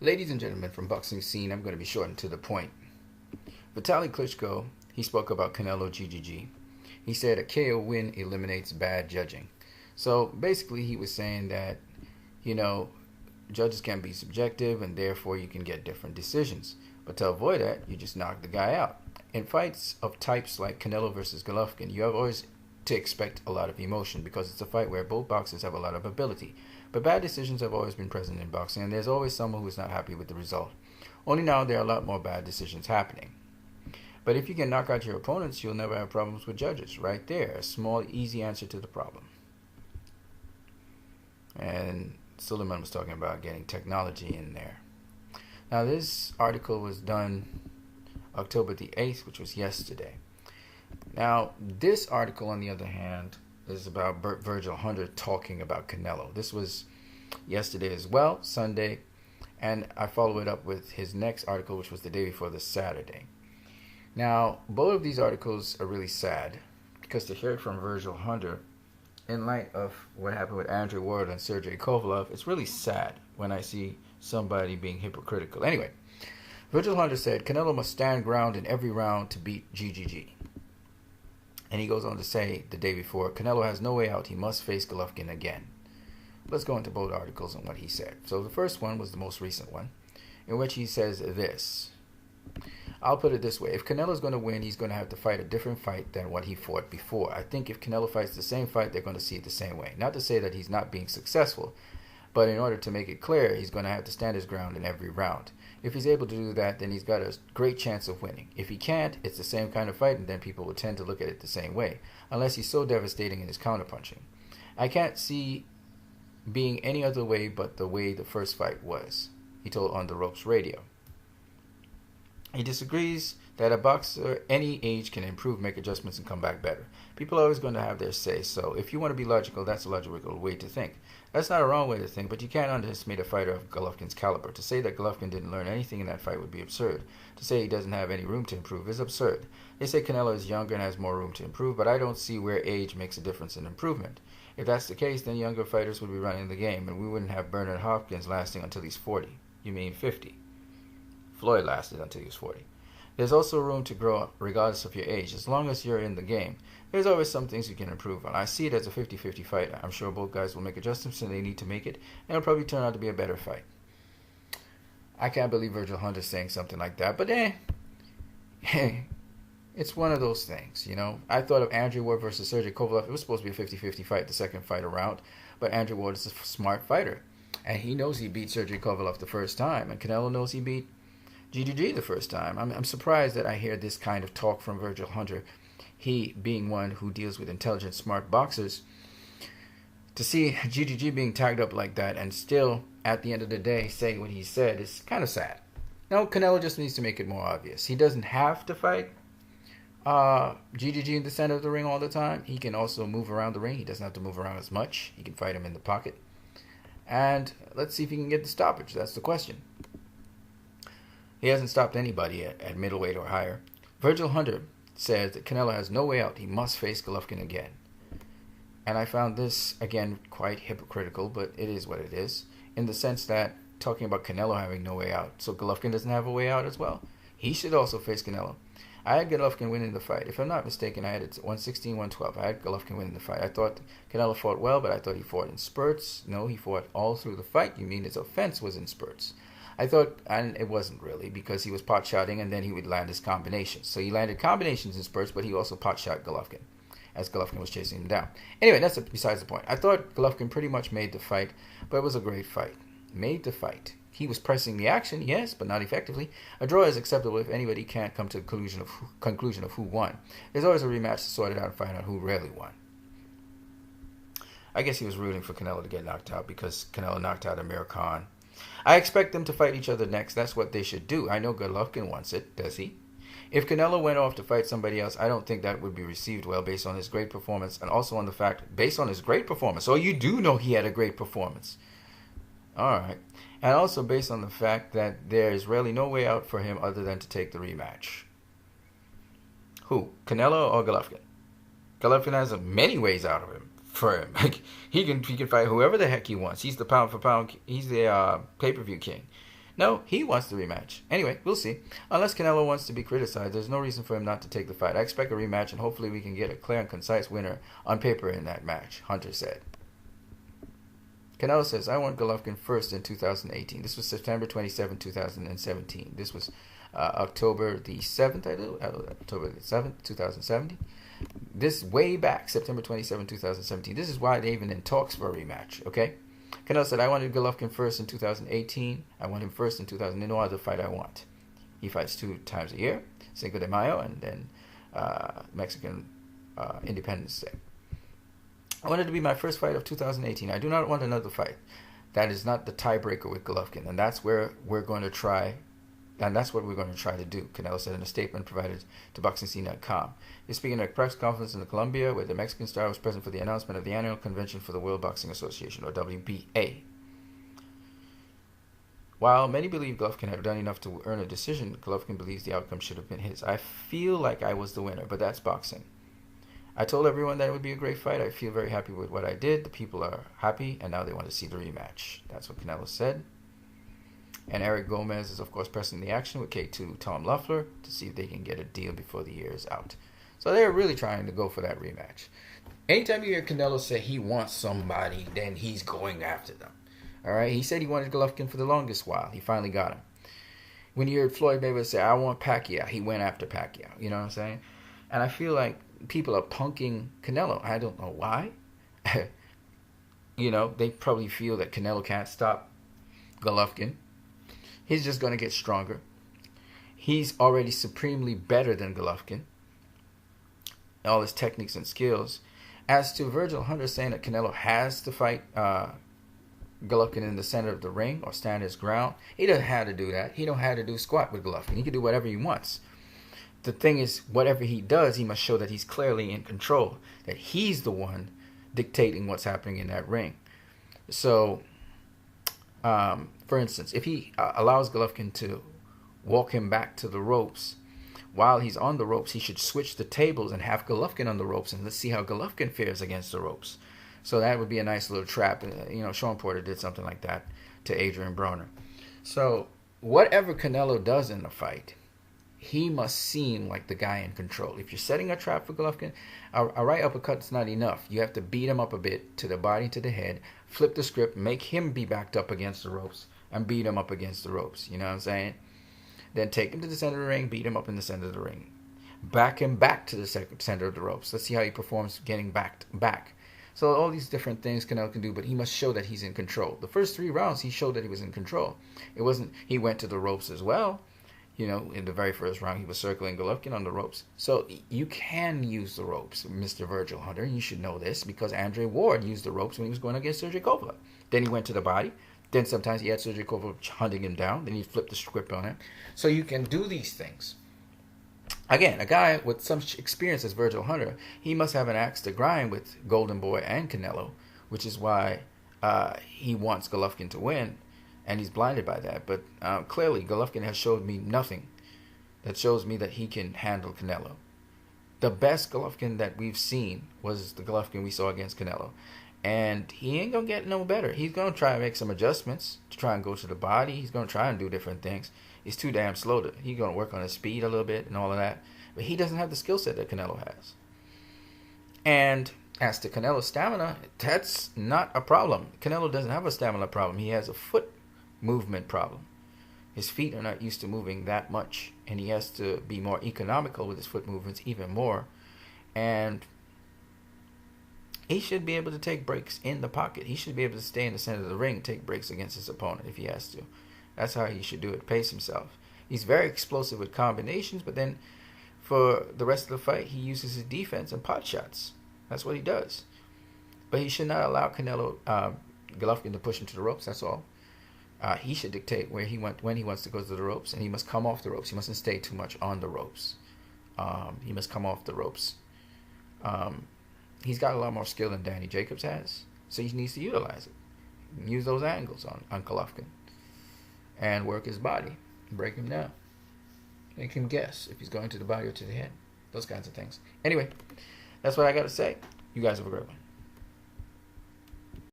Ladies and gentlemen, from boxing scene, I'm going to be short and to the point. Vitaly Klitschko, he spoke about Canelo GGG. He said a KO win eliminates bad judging. So basically he was saying that, judges can be subjective and therefore you can get different decisions. But to avoid that, you just knock the guy out. In fights of types like Canelo versus Golovkin, you have always to expect a lot of emotion because it's a fight where both boxers have a lot of ability. But bad decisions have always been present in boxing, and there's always someone who's not happy with the result. Only now there are a lot more bad decisions happening. But if you can knock out your opponents, you'll never have problems with judges. Right there, a small, easy answer to the problem. And Suleiman was talking about getting technology in there. Now, this article was done October the 8th, which was yesterday. Now, this article, on the other hand, is about Virgil talking about Canelo. This was yesterday as well, Sunday, and I follow it up with his next article, which was the day before, the Saturday. Now, both of these articles are really sad because to hear it from Virgil Hunter, in light of what happened with Andre Ward and Sergey Kovalev, it's really sad when I see somebody being hypocritical. Anyway, Virgil Hunter said Canelo must stand ground in every round to beat GGG. And he goes on to say the day before, Canelo has no way out. He must face Golovkin again. Let's go into both articles and what he said. So the first one was the most recent one, in which he says this. I'll put it this way. If Canelo's going to win, he's going to have to fight a different fight than what he fought before. I think if Canelo fights the same fight, they're going to see it the same way. Not to say that he's not being successful, but in order to make it clear, he's going to have to stand his ground in every round. If he's able to do that, then he's got a great chance of winning. If he can't, it's the same kind of fight, and then people will tend to look at it the same way, unless he's so devastating in his counterpunching. I can't see being any other way but the way the first fight was, he told On the Ropes Radio. He disagrees that a boxer any age can improve, make adjustments, and come back better. People are always going to have their say, so if you want to be logical, that's a logical way to think. That's not a wrong way to think, but you can't underestimate a fighter of Golovkin's caliber. To say that Golovkin didn't learn anything in that fight would be absurd. To say he doesn't have any room to improve is absurd. They say Canelo is younger and has more room to improve, but I don't see where age makes a difference in improvement. If that's the case, then younger fighters would be running the game, and we wouldn't have Bernard Hopkins lasting until he's 40. You mean 50. Floyd lasted until he was 40. There's also room to grow regardless of your age. As long as you're in the game, there's always some things you can improve on. I see it as a 50-50 fight. I'm sure both guys will make adjustments and they need to make it, and it'll probably turn out to be a better fight. I can't believe Virgil Hunter's saying something like that, but hey, it's one of those things, I thought of Andre Ward versus Sergey Kovalev. It was supposed to be a 50-50 fight, the second fight around, but Andre Ward is a smart fighter, and he knows he beat Sergey Kovalev the first time, and Canelo knows he beat GGG the first time. I'm surprised that I hear this kind of talk from Virgil Hunter, he being one who deals with intelligent, smart boxers. To see GGG being tagged up like that and still, at the end of the day, say what he said is kind of sad. No, Canelo just needs to make it more obvious. He doesn't have to fight GGG in the center of the ring all the time. He can also move around the ring. He doesn't have to move around as much. He can fight him in the pocket. And let's see if he can get the stoppage. That's the question. He hasn't stopped anybody at middleweight or higher. Virgil Hunter says that Canelo has no way out. He must face Golovkin again. And I found this, again, quite hypocritical, but it is what it is, in the sense that talking about Canelo having no way out, so Golovkin doesn't have a way out as well. He should also face Canelo. I had Golovkin winning the fight. If I'm not mistaken, I had it 116, 112. I had Golovkin winning the fight. I thought Canelo fought well, but I thought he fought in spurts. No, he fought all through the fight. You mean his offense was in spurts. I thought, and it wasn't really, because he was pot-shotting and then he would land his combinations. So he landed combinations in spurts, but he also pot-shot Golovkin as Golovkin was chasing him down. Anyway, that's besides the point. I thought Golovkin pretty much made the fight, but it was a great fight. Made the fight. He was pressing the action, yes, but not effectively. A draw is acceptable if anybody can't come to the conclusion of who won. There's always a rematch to sort it out and find out who really won. I guess he was rooting for Canelo to get knocked out because Canelo knocked out Amir Khan. I expect them to fight each other next. That's what they should do. I know Golovkin wants it, does he? If Canelo went off to fight somebody else, I don't think that would be received well based on his great performance and also on the fact, based on his great performance. Oh, you do know he had a great performance. All right. And also based on the fact that there is really no way out for him other than to take the rematch. Who? Canelo or Golovkin? Golovkin has many ways out of him. For him, he can fight whoever the heck he wants. He's the pound for pound. He's the pay-per-view king. No, he wants the rematch. Anyway, we'll see. Unless Canelo wants to be criticized, there's no reason for him not to take the fight. I expect a rematch, and hopefully we can get a clear and concise winner on paper in that match, Hunter said. Canelo says, I want Golovkin first in 2018. This was September 27, 2017. This was October the 7th, October the 7th, 2017. This way back, September 27, 2017. This is why they even in talks for a rematch, okay? Canelo said, I wanted Golovkin first in 2018. I want him first in 2000. No other fight I want. He fights 2 times a year, Cinco de Mayo and then Mexican Independence Day. I wanted to be my first fight of 2018. I do not want another fight. That is not the tiebreaker with Golovkin, and that's where we're going to try, and that's what we're going to try to do, Canelo said in a statement provided to BoxingScene.com. He's speaking at a press conference in Colombia, where the Mexican star was present for the announcement of the annual convention for the World Boxing Association, or WBA. While many believe Golovkin had done enough to earn a decision, Golovkin believes the outcome should have been his. I feel like I was the winner, but that's boxing. I told everyone that it would be a great fight. I feel very happy with what I did. The people are happy, and now they want to see the rematch. That's what Canelo said. And Eric Gomez is, of course, pressing the action with K2 Tom Loeffler to see if they can get a deal before the year is out. So they're really trying to go for that rematch. Anytime you hear Canelo say he wants somebody, then he's going after them. All right? He said he wanted Golovkin for the longest while. He finally got him. When you heard Floyd Mayweather say, I want Pacquiao, he went after Pacquiao. You know what I'm saying? And I feel like people are punking Canelo. I don't know why. You know, they probably feel that Canelo can't stop Golovkin. He's just going to get stronger. He's already supremely better than Golovkin. All his techniques and skills. As to Virgil Hunter saying that Canelo has to fight Golovkin in the center of the ring or stand his ground, he doesn't have to do that. He don't have to do squat with Golovkin. He can do whatever he wants. The thing is, whatever he does, he must show that he's clearly in control, that he's the one dictating what's happening in that ring. So, for instance, if he allows Golovkin to walk him back to the ropes, while he's on the ropes, he should switch the tables and have Golovkin on the ropes, and let's see how Golovkin fares against the ropes. So that would be a nice little trap. You know, Sean Porter did something like that to Adrian Broner. So whatever Canelo does in the fight, he must seem like the guy in control. If you're setting a trap for Golovkin, a right uppercut's not enough. You have to beat him up a bit to the body, to the head, flip the script, make him be backed up against the ropes, and beat him up against the ropes. You know what I'm saying? Then take him to the center of the ring, beat him up in the center of the ring. Back him back to the center of the ropes. Let's see how he performs getting back. So all these different things Canelo can do, but he must show that he's in control. The first 3 rounds, he showed that he was in control. It wasn't, he went to the ropes as well. You know, in the very first round, he was circling Golovkin on the ropes. So you can use the ropes, Mr. Virgil Hunter. You should know this because Andre Ward used the ropes when he was going against Sergey Kovalev. Then he went to the body. Then sometimes he had Sergey Kovalev hunting him down. Then he flipped the script on him. So you can do these things. Again, a guy with some experience as Virgil Hunter, he must have an axe to grind with Golden Boy and Canelo, which is why he wants Golovkin to win. And he's blinded by that. But clearly, Golovkin has showed me nothing that shows me that he can handle Canelo. The best Golovkin that we've seen was the Golovkin we saw against Canelo. And he ain't going to get no better. He's going to try and make some adjustments to try and go to the body. He's going to try and do different things. He's too damn slow. He's going to work on his speed a little bit and all of that. But he doesn't have the skill set that Canelo has. And as to Canelo's stamina, that's not a problem. Canelo doesn't have a stamina problem. He has a foot movement problem. His feet are not used to moving that much, and he has to be more economical with his foot movements even more. And he should be able to take breaks in the pocket. He should be able to stay in the center of the ring, take breaks against his opponent if he has to. That's how he should do it, pace himself. He's very explosive with combinations, but then for the rest of the fight, he uses his defense and pot shots. That's what he does. But he should not allow Golovkin to push him to the ropes, that's all. He should dictate when he wants to go to the ropes, and he must come off the ropes. He mustn't stay too much on the ropes. He must come off the ropes. He's got a lot more skill than Danny Jacobs has, so he needs to utilize it. Use those angles on Golovkin and work his body, break him down, make him guess if he's going to the body or to the head. Those kinds of things. Anyway, that's what I got to say. You guys have a great one.